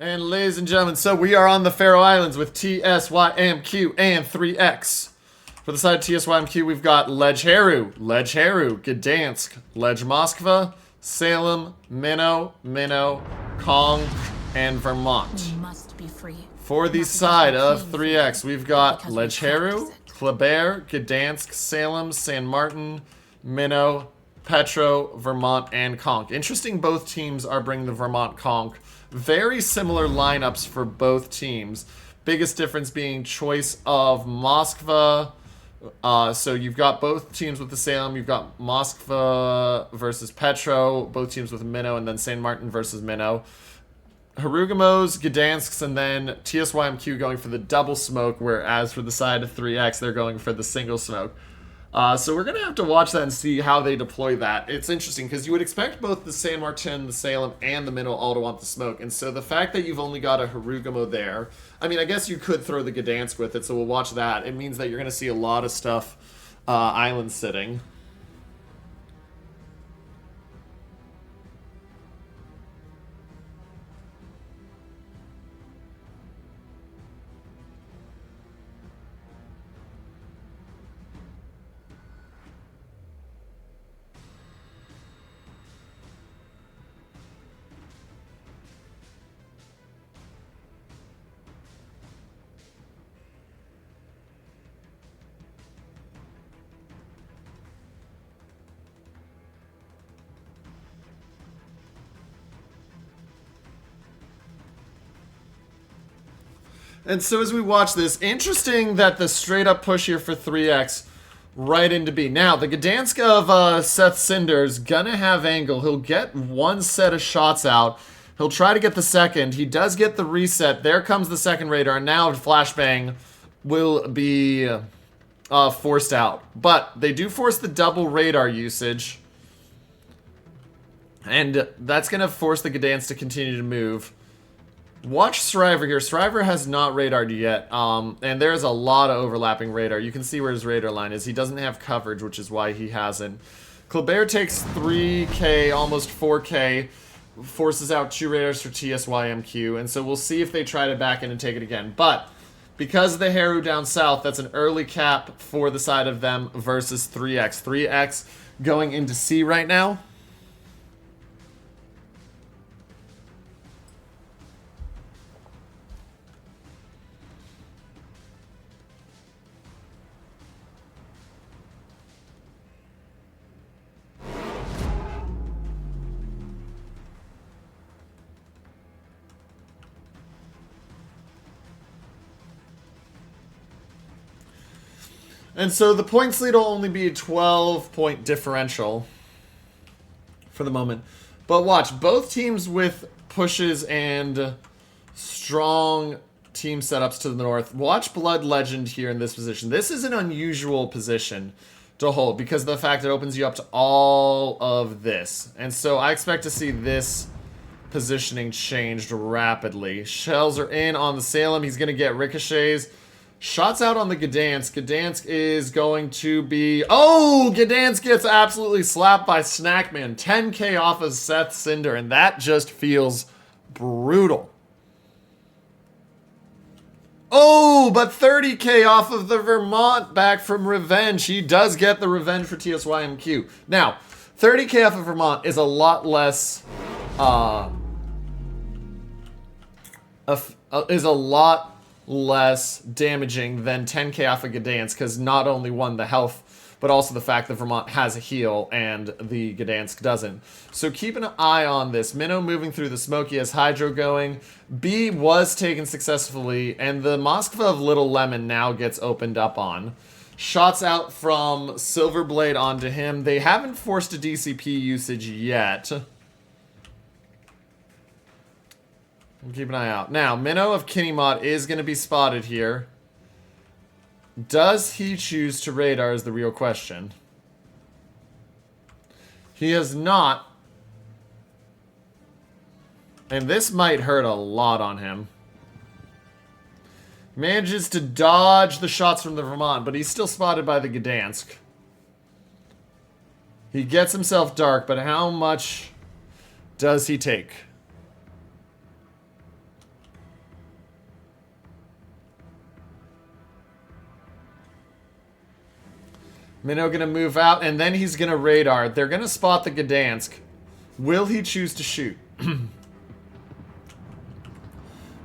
And ladies and gentlemen, so we are on the Faroe Islands with TSYMQ and 3X. For the side of TSYMQ, we've got Ležeru, Gdansk, Lej Moskva, Salem, Minnow, Kong, and Vermont. We must be free. For the side of 3X, we've got Ležeru, Kleber, Gdansk, Salem, San Martin, Minnow, Petro, Vermont, and Konk. Interesting, both teams are bringing the Vermont Konk. Very similar lineups for both teams. Biggest difference being choice of Moskva. So you've got both teams with the Salem. You've got Moskva versus Petro. Both teams with Minnow, and then San Martin versus Minnow. Harugamos, Gdansks, and then TSYMQ going for the double smoke, whereas for the side of 3X, they're going for the single smoke. So we're going to have to watch that and see how they deploy that. It's interesting because you would expect both the San Martin, the Salem, and the Minnow all to want the smoke. And so the fact that you've only got a Harugamo there, I mean, I guess you could throw the Gdansk with it, so we'll watch that. It means that you're going to see a lot of stuff island sitting. And so as we watch this, interesting that the straight up push here for 3X right into B. Now, the Gdansk of Seth Cinder's gonna have angle. He'll get one set of shots out. He'll try to get the second. He does get the reset. There comes the second radar. And now Flashbang will be forced out. But they do force the double radar usage. And that's gonna force the Gdansk to continue to move. Watch Shriver here. Shriver has not radared yet, and there's a lot of overlapping radar. You can see where his radar line is. He doesn't have coverage, which is why he hasn't. Kleber takes 3K, almost 4K, forces out 2 radars for TSYMQ, and so we'll see if they try to back in and take it again. But because of the Haru down south, that's an early cap for the side of them versus 3X. 3X going into C right now. And so the points lead will only be a 12-point differential for the moment. But watch, both teams with pushes and strong team setups to the north. Watch Blood Legend here in this position. This is an unusual position to hold because of the fact it opens you up to all of this. And so I expect to see this positioning changed rapidly. Shells are in on the Salem. He's going to get ricochets. Shots out on the Gdansk. Gdansk is going to be... Oh! Gdansk gets absolutely slapped by Snackman. 10K off of Seth Cinder, and that just feels brutal. Oh, but 30K off of the Vermont back from Revenge. He does get the Revenge for TSYMQ. Now, 30K off of Vermont is a lot less... less damaging than 10K off of Gdansk, because not only one, the health, but also the fact that Vermont has a heal and the Gdansk doesn't. So keep an eye on this. Minnow moving through the smoke. He has Hydro going. B was taken successfully, and the Moskva of Little Lemon now gets opened up on. Shots out from Silverblade onto him. They haven't forced a DCP usage yet. Keep an eye out. Now, Minnow of Kinnymot is going to be spotted here. Does he choose to radar is the real question. He has not. And this might hurt a lot on him. Manages to dodge the shots from the Vermont, but he's still spotted by the Gdansk. He gets himself dark, but how much does he take? Minnow gonna move out, and then he's gonna radar. They're gonna spot the Gdansk. Will he choose to shoot?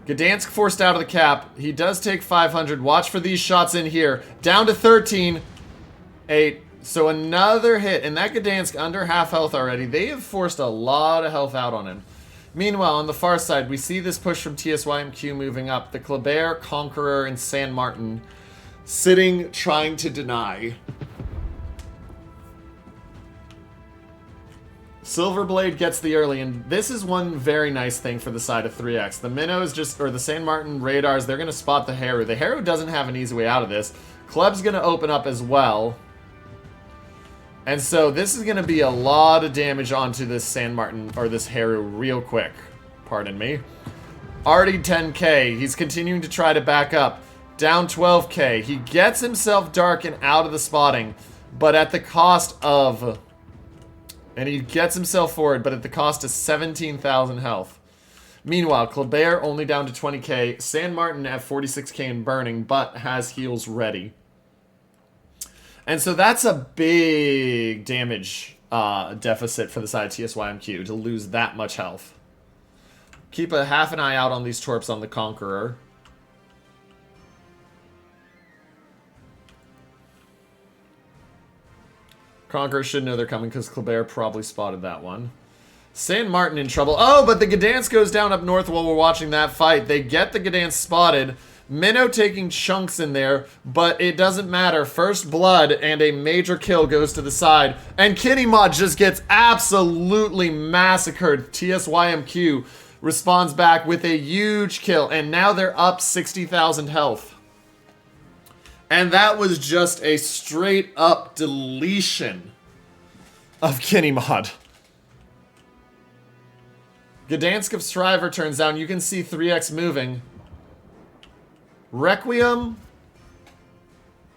Gdansk forced out of the cap. He does take 500. Watch for these shots in here. Down to 13. 8. So another hit. And that Gdansk under half health already. They have forced a lot of health out on him. Meanwhile, on the far side, we see this push from TSYMQ moving up. The Kleber, Conqueror, and San Martin sitting, trying to deny. Silverblade gets the early, and this is one very nice thing for the side of 3X. The Minnows just, or the San Martin radars, they're going to spot the Haru. The Haru doesn't have an easy way out of this. Kleb's going to open up as well. And so this is going to be a lot of damage onto this San Martin, or this Haru real quick. Pardon me. Already 10k. He's continuing to try to back up. Down 12k. He gets himself dark and out of the spotting, but at the cost of... And he gets himself forward, but at the cost of 17,000 health. Meanwhile, Kleber only down to 20k. San Martin at 46k and burning, but has heals ready. And so that's a big damage deficit for the side of TSYMQ to lose that much health. Keep a half an eye out on these torps on the Conqueror. Conqueror should know they're coming because Kleber probably spotted that one. San Martin in trouble. Oh, but the Gdansk goes down up north while we're watching that fight. They get the Gdansk spotted. Minnow taking chunks in there, but it doesn't matter. First blood and a major kill goes to the side. And Kinnymod just gets absolutely massacred. TSYMQ responds back with a huge kill. And now they're up 60,000 health. And that was just a straight up deletion of Kinnymod. Gdansk of Shriver turns down. You can see 3x moving. Requiem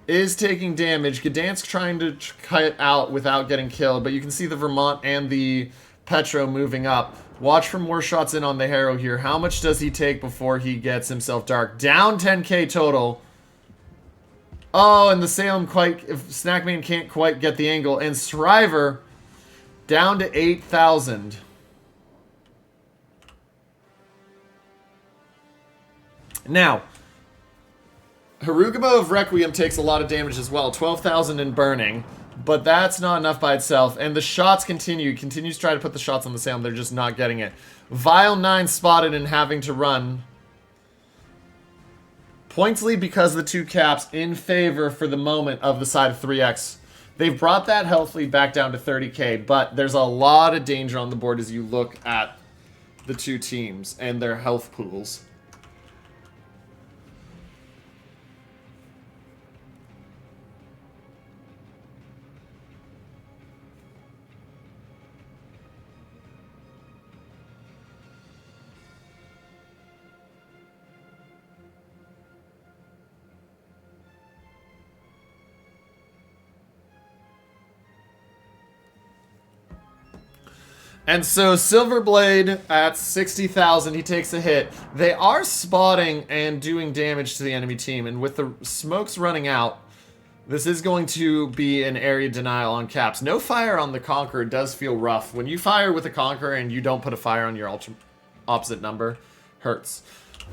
is taking damage. Gdansk trying to cut it out without getting killed. But you can see the Vermont and the Petro moving up. Watch for more shots in on the Harrow here. How much does he take before he gets himself dark? Down 10k total. Oh, and the Salem Snackman can't quite get the angle. And Shriver down to 8,000. Now, Harugamo of Requiem takes a lot of damage as well. 12,000 in burning. But that's not enough by itself. And the shots continue. He continues to try to put the shots on the Salem. They're just not getting it. Vile 9 spotted and having to run. Points lead because of the two caps in favor for the moment of the side of 3X. They've brought that health lead back down to 30k, but there's a lot of danger on the board as you look at the two teams and their health pools. And so Silverblade at 60,000, he takes a hit. They are spotting and doing damage to the enemy team. And with the smokes running out, this is going to be an area denial on caps. No fire on the Conqueror does feel rough. When you fire with a Conqueror and you don't put a fire on your opposite number, hurts.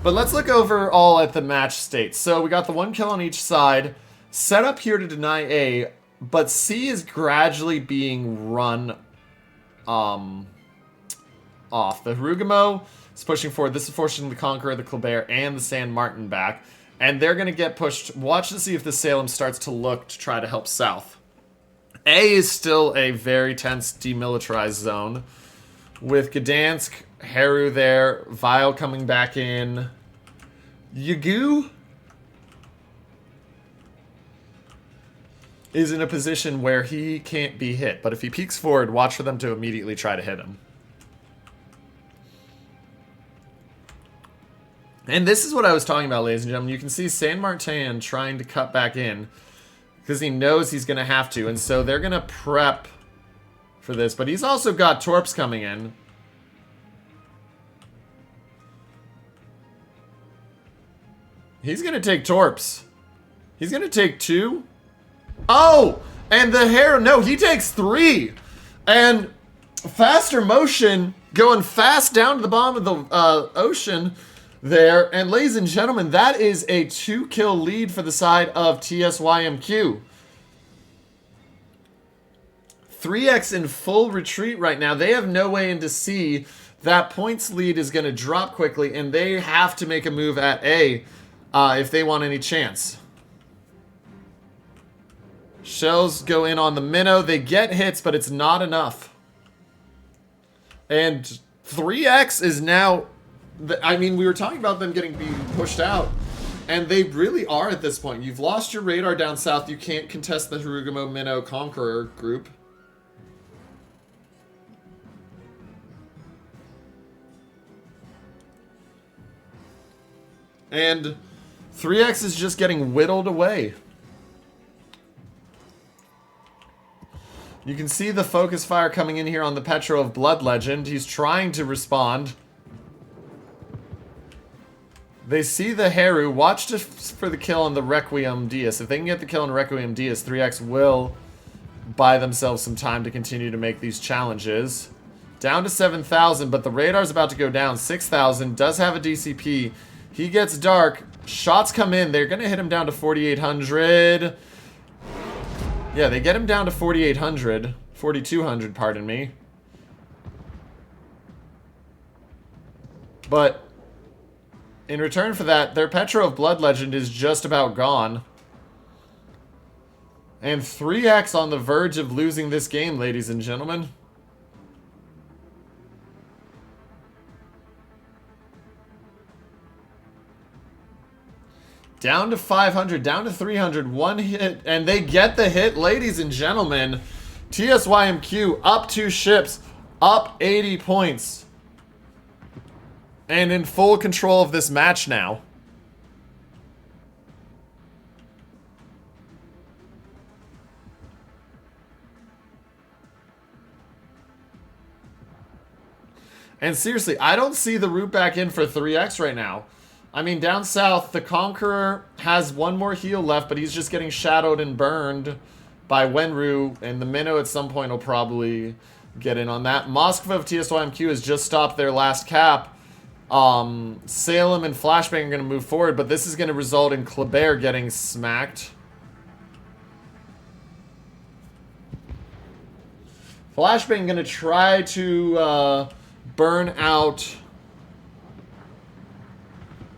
But let's look overall at the match state. So we got the 1 kill on each side. Set up here to deny A, but C is gradually being run off. The Harugamo is pushing forward. This is forcing the Conqueror, the Kleber, and the San Martin back. And they're going to get pushed. Watch to see if the Salem starts to look to try to help south. A is still a very tense demilitarized zone. With Gdansk, Haru there, Vile coming back in. Yagu is in a position where he can't be hit. But if he peeks forward, watch for them to immediately try to hit him. And this is what I was talking about, ladies and gentlemen. You can see San Martin trying to cut back in because he knows he's going to have to. And so they're going to prep for this. But he's also got Torps coming in. He's going to take Torps. He's going to take 2. Oh! And the Heru, no, he takes 3. And faster motion going fast down to the bottom of the ocean there. And ladies and gentlemen, that is a 2-kill lead for the side of TSYMQ. 3X in full retreat right now. They have no way into C. That points lead is going to drop quickly, and they have to make a move at A if they want any chance. Shells go in on the minnow. They get hits, but it's not enough. And 3X is now... I mean, we were talking about them being pushed out, and they really are at this point. You've lost your radar down south. You can't contest the Harugamo Minnow Conqueror group. And 3X is just getting whittled away. You can see the focus fire coming in here on the Petro of Blood Legend. He's trying to respond. They see the Heru. Watch for the kill on the Requiem Dias. If they can get the kill on Requiem Dias, 3X will buy themselves some time to continue to make these challenges. Down to 7,000, but the radar's about to go down. 6,000, does have a DCP. He gets dark. Shots come in. They're going to hit him down to 4,800. Yeah, they get him down to 4,800. 4,200, pardon me. But in return for that, their Petro of Blood Legend is just about gone. And 3X on the verge of losing this game, ladies and gentlemen. Down to 500, down to 300, 1 hit, and they get the hit, ladies and gentlemen. TSYMQ up 2 ships, up 80 points. And in full control of this match now. And seriously, I don't see the route back in for 3X right now. I mean, down south, the Conqueror has 1 more heal left, but he's just getting shadowed and burned by Wenru, and the Minnow at some point will probably get in on that. Moskva of TSYMQ has just stopped their last cap. Salem and Flashbang are going to move forward, but this is going to result in Kleber getting smacked. Flashbang going to try to burn out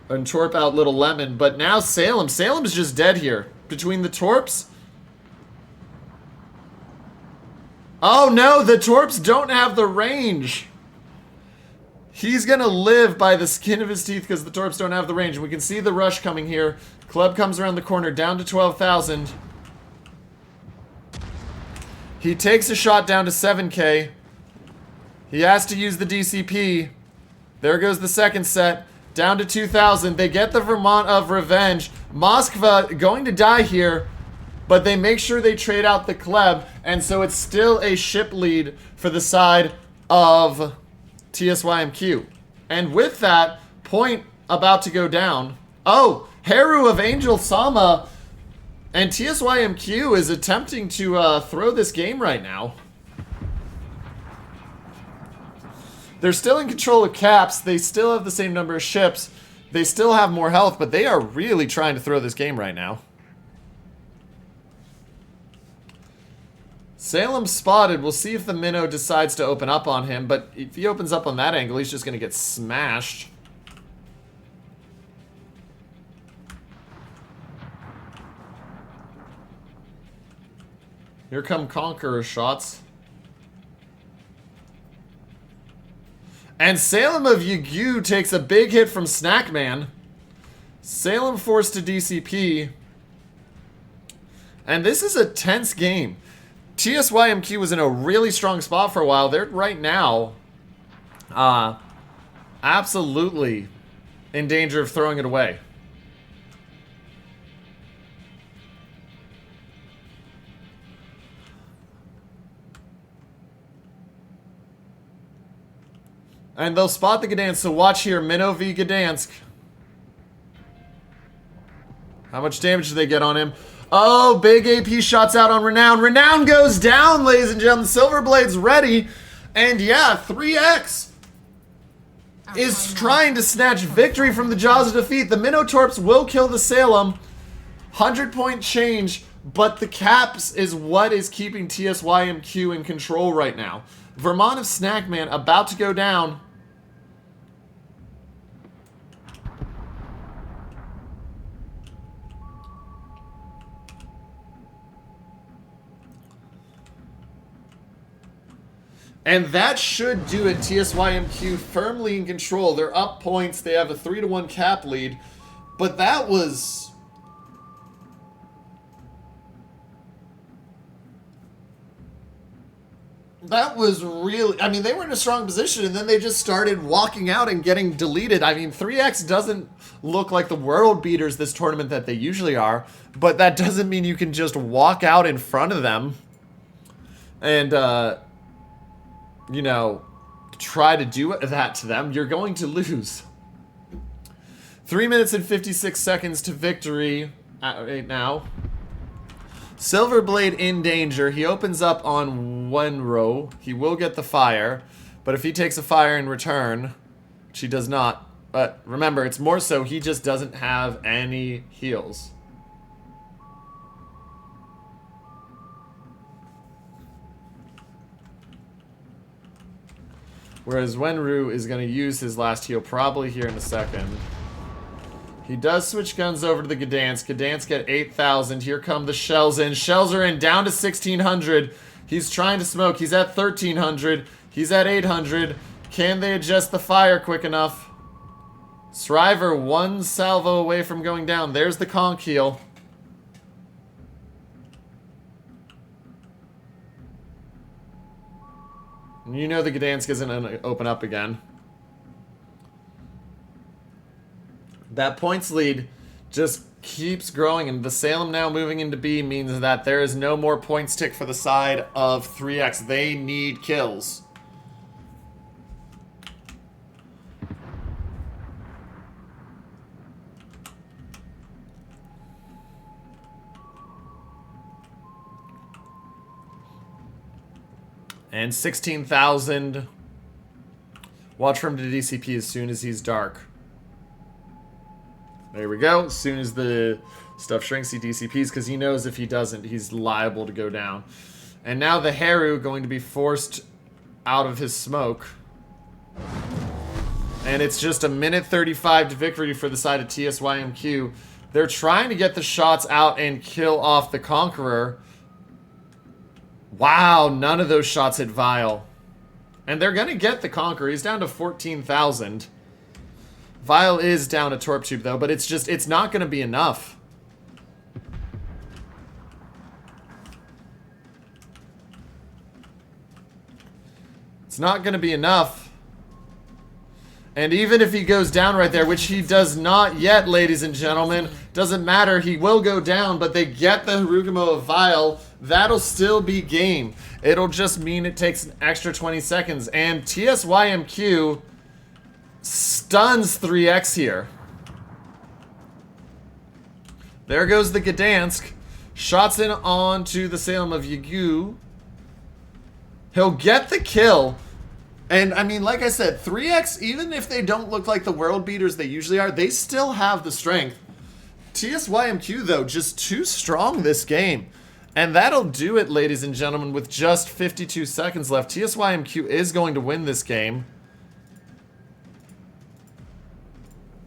and torp out Little Lemon, but now Salem's just dead here. Between the torps. Oh no, the torps don't have the range. He's gonna live by the skin of his teeth because the torps don't have the range. And we can see the rush coming here. Club comes around the corner, down to 12,000. He takes a shot down to 7K. He has to use the DCP. There goes the second set. Down to 2,000. They get the Vermont of Revenge. Moskva going to die here, but they make sure they trade out the Kleb, and so it's still a ship lead for the side of TSYMQ. And with that, point about to go down. Oh, Heru of Angel Sama, and TSYMQ is attempting to throw this game right now. They're still in control of caps. They still have the same number of ships. They still have more health, but they are really trying to throw this game right now. Salem spotted. We'll see if the Minnow decides to open up on him, but if he opens up on that angle, he's just going to get smashed. Here come Conqueror shots. And Salem of Yagu takes a big hit from Snackman. Salem forced to DCP. And this is a tense game. TSYMQ was in a really strong spot for a while. They're right now absolutely in danger of throwing it away. And they'll spot the Gdansk, so watch here. Minnow v Gdansk. How much damage do they get on him? Oh, big AP shots out on Renown. Renown goes down, ladies and gentlemen. Silverblade's ready. And yeah, 3X is trying to snatch victory from the jaws of defeat. The Minotaurs will kill the Salem. 100-point change, but the caps is what is keeping TSYMQ in control right now. Vermont of Snackman about to go down. And that should do it. TSYMQ firmly in control. They're up points. They have a 3-1 cap lead. But that was... that was really... I mean, they were in a strong position, and then they just started walking out and getting deleted. I mean, 3X doesn't look like the world beaters this tournament that they usually are, but that doesn't mean you can just walk out in front of them and, you know, try to do that to them. You're going to lose. 3 minutes and 56 seconds to victory right now. Silverblade in danger. He opens up on Wenro. He will get the fire, but if he takes a fire in return, which he does not. But remember, it's more so he just doesn't have any heals. Whereas Wenru is going to use his last heal probably here in a second. He does switch guns over to the Gdansk. Gdansk at 8,000. Here come the shells in. Shells are in down to 1,600. He's trying to smoke. He's at 1,300. He's at 800. Can they adjust the fire quick enough? Sriver one salvo away from going down. There's the conch heal. You know the Gdansk isn't going to open up again. That points lead just keeps growing, and the Salem now moving into B means that there is no more points tick for the side of 3X. They need kills. And 16,000. Watch for him to DCP as soon as he's dark. There we go. As soon as the stuff shrinks, he DCPs because he knows if he doesn't, he's liable to go down. And now the Heru going to be forced out of his smoke. And it's just a minute 35 to victory for the side of TSYMQ. They're trying to get the shots out and kill off the Conqueror. Wow, none of those shots hit Vile. And they're going to get the Conqueror. He's down to 14,000. Vile is down a Torp Tube, though, but it's just, it's not going to be enough. It's not going to be enough. And even if he goes down right there, which he does not yet, ladies and gentlemen, doesn't matter. He will go down, but they get the Harugumo of Vile. That'll still be game. It'll just mean it takes an extra 20 seconds. And TSYMQ stuns 3X here. There goes the Gdansk. Shots in onto the Salem of Yagu. He'll get the kill. And, I mean, like I said, 3X, even if they don't look like the world beaters they usually are, they still have the strength. TSYMQ, though, just too strong this game. And that'll do it, ladies and gentlemen, with just 52 seconds left. TSYMQ is going to win this game.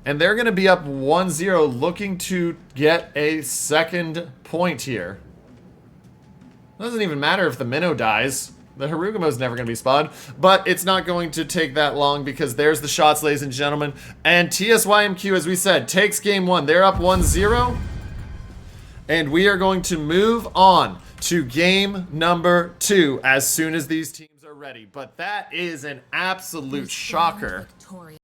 And they're going to be up 1-0, looking to get a second point here. It doesn't even matter if the Minnow dies. The Harugumo's never going to be spawned, but it's not going to take that long because there's the shots, ladies and gentlemen. And TSYMQ, as we said, takes game one. They're up 1-0. And we are going to move on to game number 2 as soon as these teams are ready. But that is an absolute shocker.